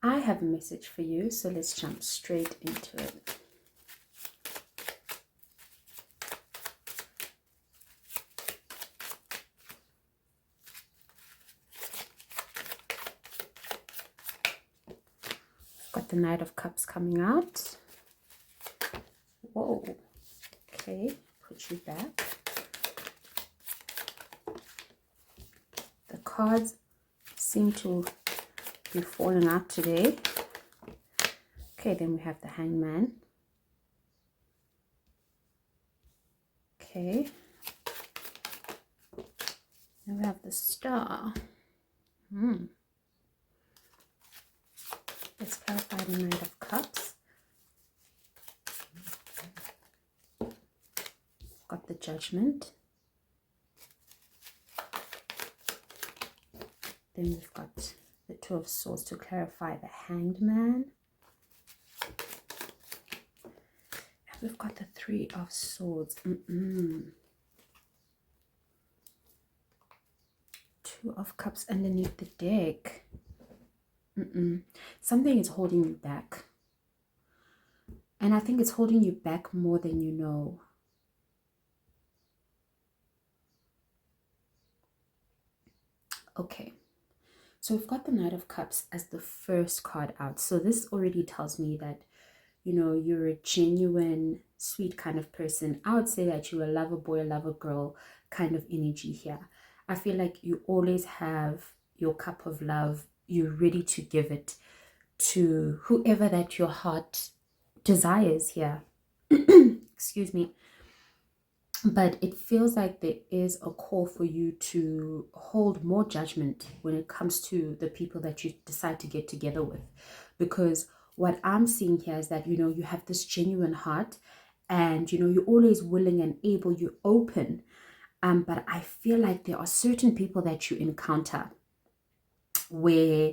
I have a message for you, so let's jump straight into it. Got the Knight of Cups coming out. Whoa. Okay, put you back. The cards seem to be falling out today. Okay, then we have the Hangman. Okay. Then we have the Star. Let's clarify the Knight of Cups. Got the Judgment. Then we've got the Two of Swords to clarify the Hanged Man. And we've got the Three of Swords. Two of Cups underneath the deck. Something is holding you back. And I think it's holding you back more than you know. Okay. So we've got the Knight of Cups as the first card out. So this already tells me that, you know, you're a genuine, sweet kind of person. I would say that you're a lover boy, a lover girl kind of energy here. I feel like you always have your cup of love. You're ready to give it to whoever that your heart desires here. Excuse me. But it feels like there is a call for you to hold more judgment when it comes to the people that you decide to get together with. Because what I'm seeing here is that, you know, you have this genuine heart and, you know, you're always willing and able, you're open. But I feel like there are certain people that you encounter where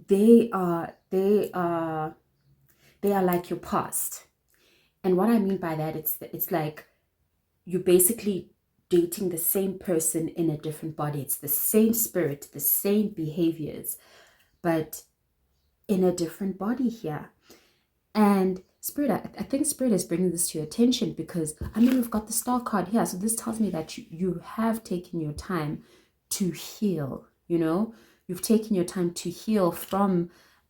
they are like your past. And what I mean by that, it's like you're basically dating the same person in a different body. It's the same spirit, the same behaviors, but in a different body here. And Spirit, I think Spirit is bringing this to your attention because, I mean, we've got the Star card here. So this tells me that you have taken your time to heal, you know? You've taken your time to heal from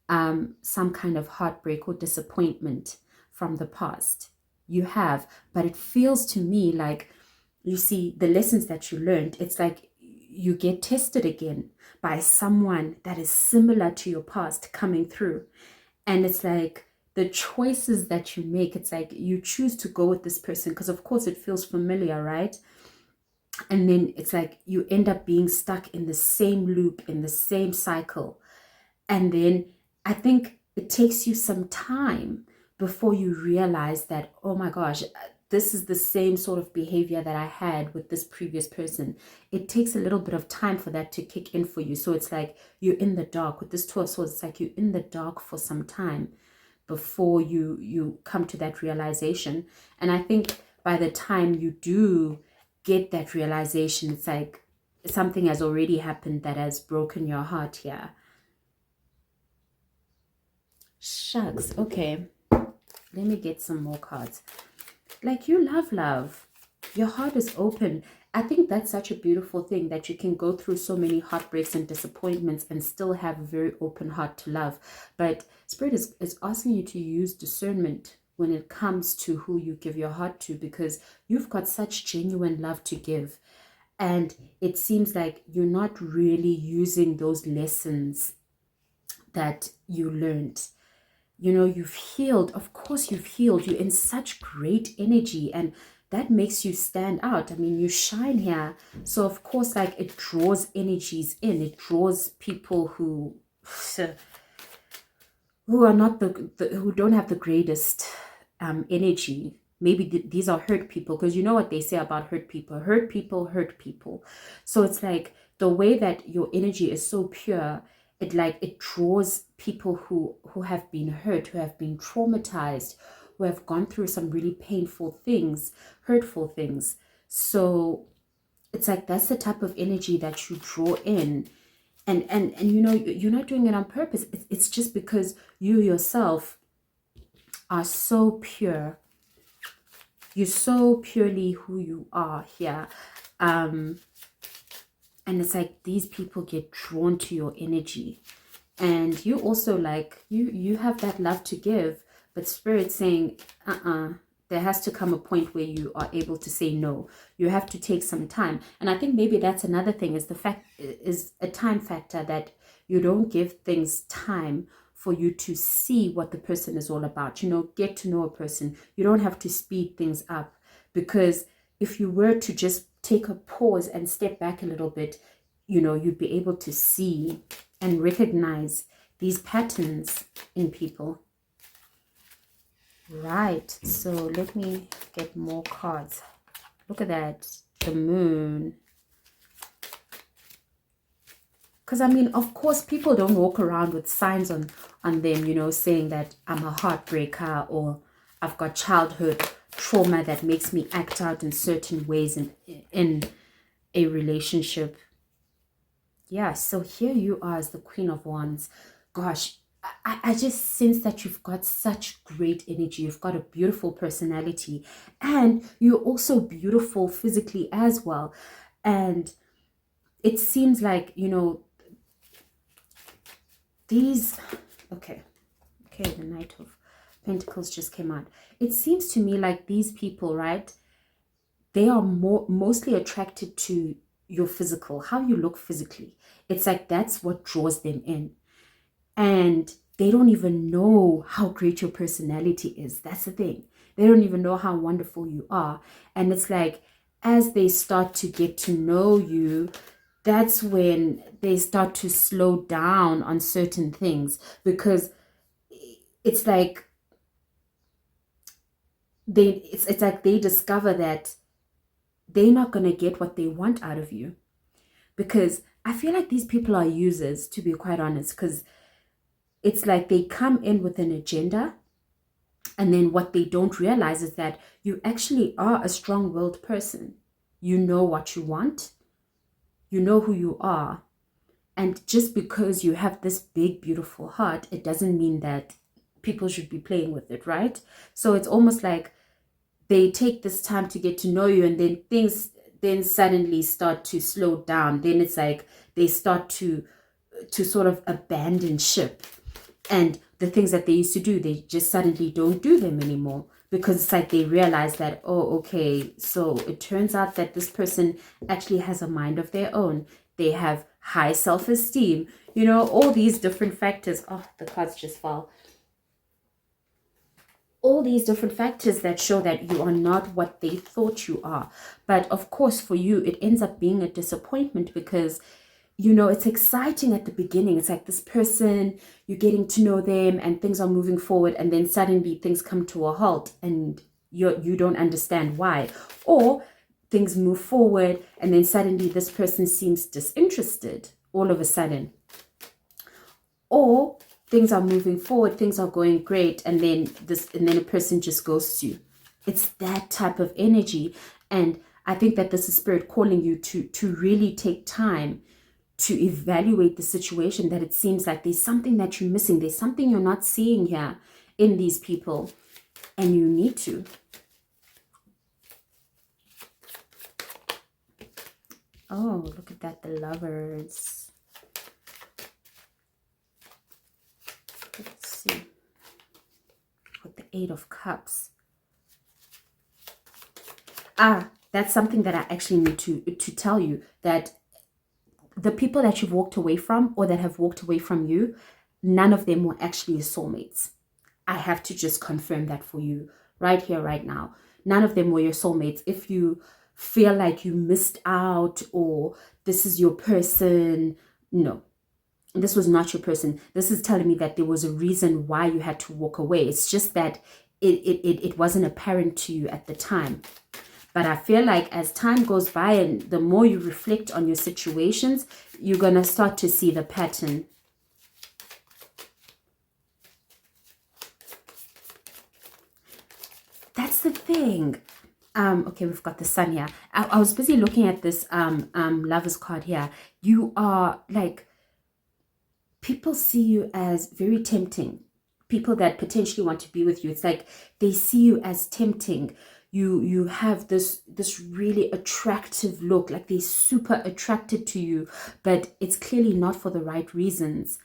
some kind of heartbreak or disappointment from the past. You have, but it feels to me like, you see, the lessons that you learned, it's like you get tested again by someone that is similar to your past coming through. And it's like the choices that you make, it's like you choose to go with this person because of course it feels familiar, right? And then it's like you end up being stuck in the same loop, in the same cycle. And then I think it takes you some time before you realize that, oh my gosh, this is the same sort of behavior that I had with this previous person. It takes a little bit of time for that to kick in for you. So it's like you're in the dark. With this Two of Swords, it's like you're in the dark for some time before you come to that realization. And I think by the time you do get that realization, it's like something has already happened that has broken your heart here. Shucks. Okay. Let me get some more cards. Like, you love. Your heart is open. I think that's such a beautiful thing, that you can go through so many heartbreaks and disappointments and still have a very open heart to love. But Spirit is asking you to use discernment when it comes to who you give your heart to, because you've got such genuine love to give. And it seems like you're not really using those lessons that you learned. You know, you've healed. Of course you've healed. You're in such great energy, and that makes you stand out. I mean, you shine here. So of course, like, it draws energies in. It draws people who are not who don't have the greatest energy. Maybe these are hurt people, because you know what they say about hurt people. Hurt people hurt people. So it's like the way that your energy is so pure, it draws people who have been hurt, who have been traumatized, who have gone through some really painful things, hurtful things. So it's like that's the type of energy that you draw in. And you know, you're not doing it on purpose. It's just because you yourself are so pure. You're so purely who you are here. And it's like these people get drawn to your energy. And you also, like, you have that love to give, but spirit saying, there has to come a point where you are able to say no. You have to take some time. And I think maybe that's another thing, is the fact, is a time factor, that you don't give things time for you to see what the person is all about. You know, get to know a person. You don't have to speed things up, because if you were to just take a pause and step back a little bit, you know, you'd be able to see and recognize these patterns in people. Right, so let me get more cards. Look at that, the moon. Because I mean, of course, people don't walk around with signs on them, you know, saying that I'm a heartbreaker, or I've got childhood trauma that makes me act out in certain ways in a relationship. Yeah, so here you are as the Queen of Wands. Gosh, I just sense that you've got such great energy. You've got a beautiful personality, and you're also beautiful physically as well. And it seems like, you know, these, okay, the Knight of Pentacles just came out. It seems to me like these people, right, they are mostly attracted to your physical, how you look physically. It's like that's what draws them in. And they don't even know how great your personality is. That's the thing. They don't even know how wonderful you are. And it's like, as they start to get to know you, that's when they start to slow down on certain things, because it's like it's like they discover that they're not going to get what they want out of you. Because I feel like these people are users, to be quite honest, because it's like they come in with an agenda, and then what they don't realize is that you actually are a strong-willed person. You know what you want. You know who you are. And just because you have this big, beautiful heart, it doesn't mean that people should be playing with it, right? So it's almost like they take this time to get to know you, and then things then suddenly start to slow down. Then it's like they start to sort of abandon ship, and the things that they used to do, they just suddenly don't do them anymore, because it's like they realize that, oh, okay, so it turns out that this person actually has a mind of their own. They have high self-esteem, you know, all these different factors. Oh, the cards just fell. All these different factors that show that you are not what they thought you are. But of course, for you, it ends up being a disappointment, because, you know, it's exciting at the beginning. It's like this person, you're getting to know them and things are moving forward, and then suddenly things come to a halt and you don't understand why. Or things move forward and then suddenly this person seems disinterested all of a sudden. Or things are moving forward, things are going great, and then a person just ghosts you. It's that type of energy. And I think that this is spirit calling you to really take time to evaluate the situation, that it seems like there's something that you're missing. There's something you're not seeing here in these people, and you need to. Oh, look at that, the Lovers. Let's see. With the Eight of Cups. That's something that I actually need to tell you, that the people that you've walked away from, or that have walked away from you, none of them were actually your soulmates. I have to just confirm that for you right here, right now. None of them were your soulmates. If you feel like you missed out, or this is your person, no, this was not your person. This is telling me that there was a reason why you had to walk away. It's just that it wasn't apparent to you at the time. But I feel like as time goes by and the more you reflect on your situations, you're going to start to see the pattern. That's the thing. Okay, we've got the Sun here. I was busy looking at this Lover's card here. You are like, people see you as very tempting. People that potentially want to be with you, it's like they see you as tempting. You have this really attractive look, like they're super attracted to you, but it's clearly not for the right reasons.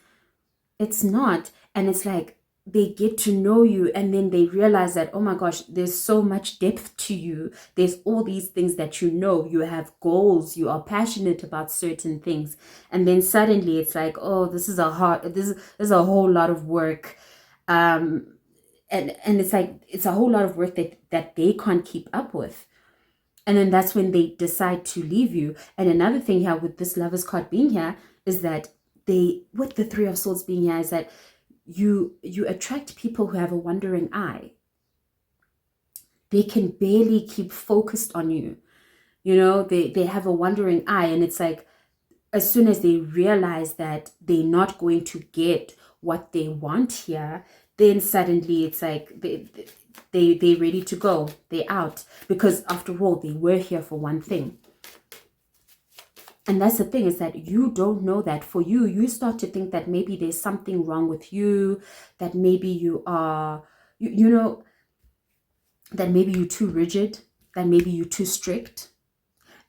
It's not. And it's like they get to know you and then they realize that, oh my gosh, there's so much depth to you. There's all these things that you know. You have goals. You are passionate about certain things. And then suddenly it's like, oh, this is a whole lot of work. And it's like it's a whole lot of work that they can't keep up with. And then that's when they decide to leave you. And another thing here with this Lovers card being here is that with the Three of Swords being here, is that you attract people who have a wandering eye. They can barely keep focused on you. You know, they have a wandering eye, and it's like as soon as they realize that they're not going to get what they want here, then suddenly it's like they're ready to go. They're out, because after all, they were here for one thing. And that's the thing, is that you don't know that. For you, you start to think that maybe there's something wrong with you, that maybe you are, you know, that maybe you're too rigid, that maybe you're too strict,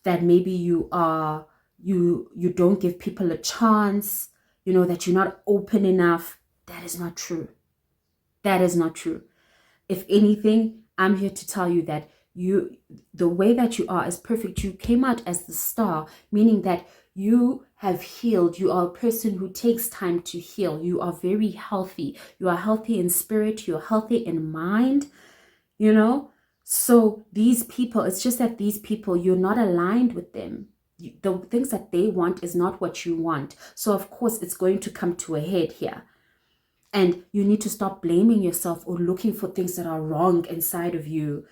that maybe you are, you don't give people a chance, you know, that you're not open enough. That is not true. That is not true. If anything, I'm here to tell you that the way that you are is perfect. You came out as the star, meaning that you have healed. You are a person who takes time to heal. You are very healthy. You are healthy in spirit. You're healthy in mind, you know. So these people, it's just that these people, you're not aligned with them. The things that they want is not what you want. So of course it's going to come to a head here. And you need to stop blaming yourself or looking for things that are wrong inside of you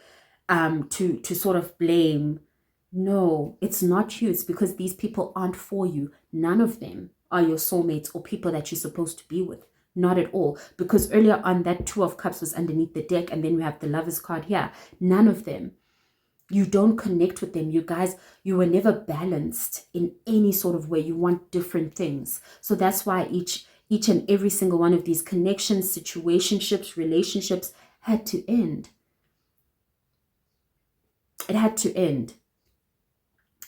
to sort of blame. No, it's not you. It's because these people aren't for you. None of them are your soulmates or people that you're supposed to be with. Not at all. Because earlier on, that Two of Cups was underneath the deck, and then we have the Lovers card here. None of them. You don't connect with them. You guys, you were never balanced in any sort of way. You want different things. So that's why each and every single one of these connections, situationships, relationships had to end. It had to end.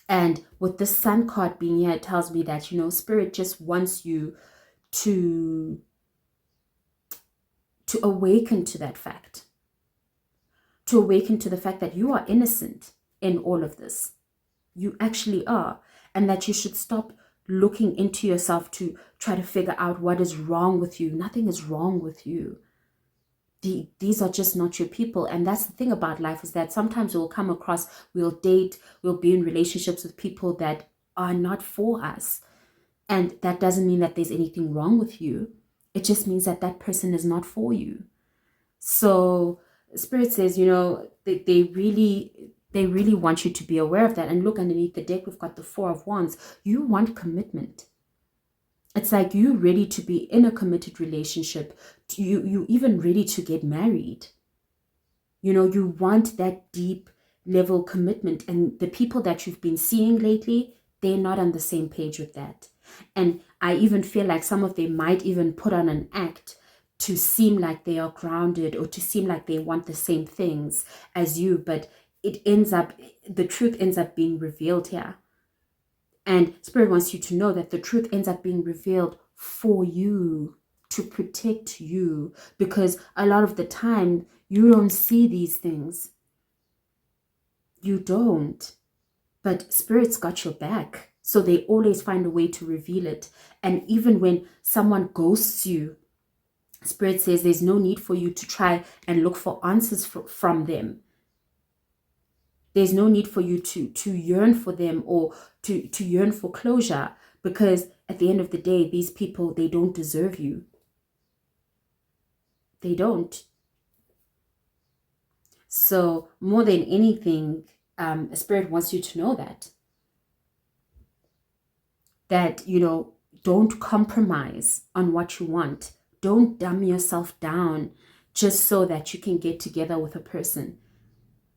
And with the Sun card being here, it tells me that, you know, Spirit just wants you to awaken to that fact. To awaken to the fact that you are innocent in all of this. You actually are. And that you should stop looking into yourself to try to figure out what is wrong with you. Nothing is wrong with you. These are just not your people. And that's the thing about life, is that sometimes we'll come across, we'll date, we'll be in relationships with people that are not for us. And that doesn't mean that there's anything wrong with you. It just means that that person is not for you. So Spirit says, you know, they really want you to be aware of that. And look, underneath the deck, we've got the Four of Wands. You want commitment. It's like you're ready to be in a committed relationship. You even ready to get married. You know, you want that deep level commitment. And the people that you've been seeing lately, they're not on the same page with that. And I even feel like some of them might even put on an act to seem like they are grounded, or to seem like they want the same things as you. But the truth ends up being revealed here. And Spirit wants you to know that the truth ends up being revealed for you, to protect you, because a lot of the time you don't see these things. You don't. But Spirit's got your back. So they always find a way to reveal it. And even when someone ghosts you, Spirit says there's no need for you to try and look for answers from them. There's no need for you to yearn for them, or to yearn for closure, because at the end of the day, these people, they don't deserve you. They don't. So more than anything, Spirit wants you to know that, you know, don't compromise on what you want. Don't dumb yourself down just so that you can get together with a person.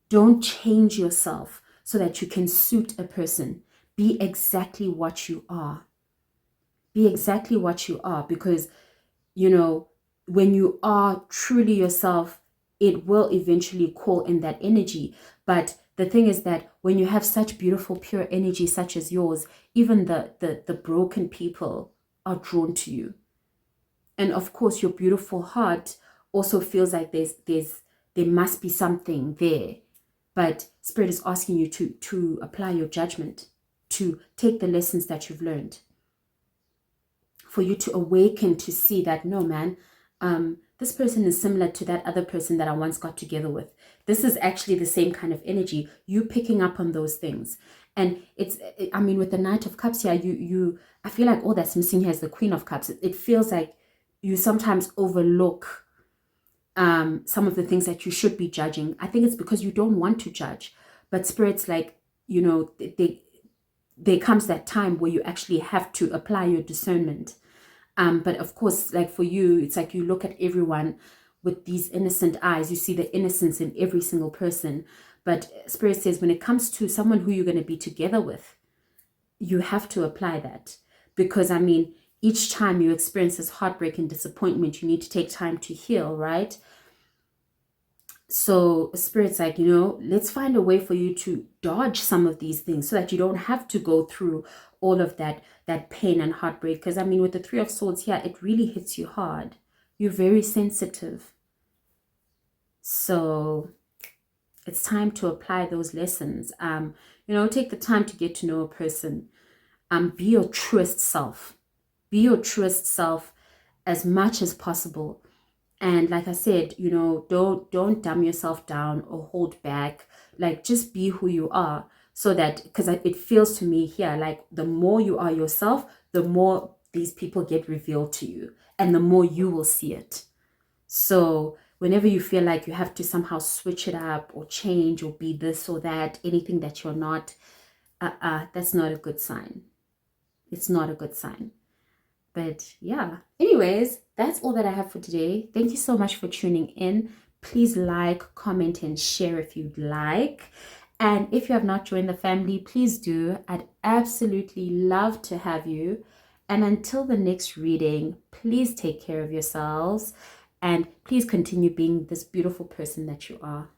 Don't change yourself so that you can suit a person. Be exactly what you are. Be exactly what you are, because, you know, when you are truly yourself, it will eventually call in that energy. But the thing is that when you have such beautiful, pure energy such as yours, even the broken people are drawn to you. And of course, your beautiful heart also feels like there must be something there. But Spirit is asking you to apply your judgment, to take the lessons that you've learned, for you to awaken to see that, no, man, this person is similar to that other person that I once got together with. This is actually the same kind of energy. You picking up on those things. And I mean, with the Knight of Cups here, I feel like all that's missing here is the Queen of Cups. It feels like you sometimes overlook some of the things that you should be judging. I think it's because you don't want to judge. But Spirit's like, you know, there comes that time where you actually have to apply your discernment. But of course, like for you, it's like you look at everyone with these innocent eyes. You see the innocence in every single person. But Spirit says when it comes to someone who you're going to be together with, you have to apply that. Because, I mean, each time you experience this heartbreak and disappointment, you need to take time to heal, right? So Spirit's like, you know, let's find a way for you to dodge some of these things so that you don't have to go through all of that pain and heartbreak. Because, I mean, with the Three of Swords here, it really hits you hard. You're very sensitive. So it's time to apply those lessons. You know, take the time to get to know a person. Be your truest self. Be your truest self as much as possible. And like I said, you know, don't dumb yourself down or hold back. Like, just be who you are, so that, because it feels to me here like the more you are yourself, the more these people get revealed to you, and the more you will see it. So whenever you feel like you have to somehow switch it up or change or be this or that, anything that you're not, that's not a good sign. It's not a good sign. But yeah, anyways, that's all that I have for today. Thank you so much for tuning in. Please like, comment, and share if you'd like. And if you have not joined the family, please do. I'd absolutely love to have you. And until the next reading, please take care of yourselves and please continue being this beautiful person that you are.